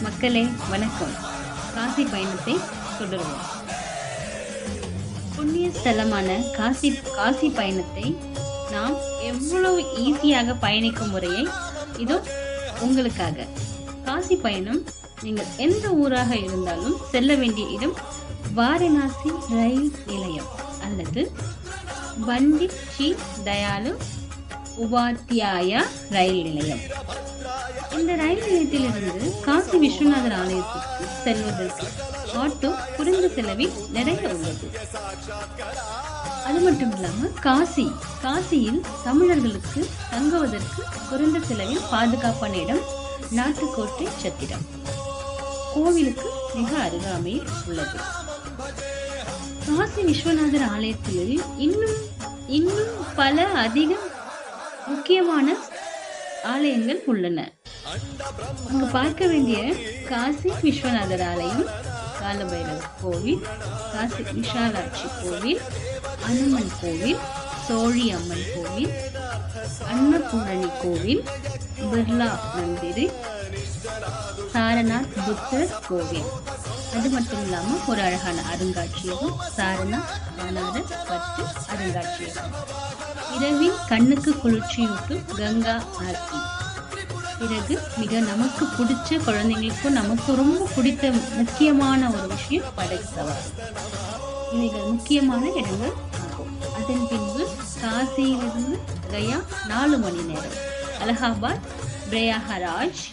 மக்களே, வணக்கம். காசி பயணத்தை தொடருவோம். புண்ணிய ஸ்தலமான காசி பயணத்தை நாம் எவ்வளவு ஈஸியாக பயணிக்கும் முறையை இதோ உங்களுக்காக. காசி பயணம் நீங்கள் எந்த ஊராக இருந்தாலும் செல்ல வேண்டிய இடம் வாரணாசி ரயில் நிலையம் அல்லது பண்டிட் ஸ்ரீ தயாளு உபாத்தியாயா ரயில் நிலையம். இந்த ரயில் நிலையத்திலிருந்து காசி விஸ்வநாதர் ஆலயத்திற்கு செல்வதற்கு ஆட்டோ குறைந்த செலவில் நிறைய உள்ளது. அது மட்டும் இல்லாமல் காசியில் தமிழர்களுக்கு தங்குவதற்கு குறைந்த செலவில் பாதுகாப்பான இடம் நாட்டுக்கோட்டை சத்திரம். கோவிலுக்கு மிக அருகாமையில் உள்ளது. காசி விஸ்வநாதர் ஆலயத்தில் இன்னும் பல அதிக முக்கியமான ஆலயங்கள் உள்ளன. அங்கு பார்க்க வேண்டிய காசி விஸ்வநாதர் ஆலயம், காலபைரவர் கோவில், காசி விஷாலாட்சி கோவில், அனுமன் கோவில், சோழி அம்மன் கோவில், அன்னபூரணி கோவில், பிர்லா மந்திர், சாரநாத் புத்தர் கோவில். அது மட்டும் இல்லாமல் ஒரு அழகான அருங்காட்சியகம், சாரநாத் பனாரஸ் பட்டு அருங்காட்சியகம். இரவில் கண்ணுக்கு குளிர்ச்சியூட்டும் கங்கா ஆர்த்தி. பிறகு நமக்கு பிடிச்ச குழந்தைங்களுக்கும் நமக்கு ரொம்ப பிடித்த முக்கியமான ஒரு விஷயம் படகு சவாரி. இவைகள் முக்கியமான இடங்கள் ஆகும். அதன் பின்பு காசியிலிருந்து கயா 4 மணி நேரம், அலகாபாத் பிரயாகராஜ்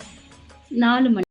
4 மணி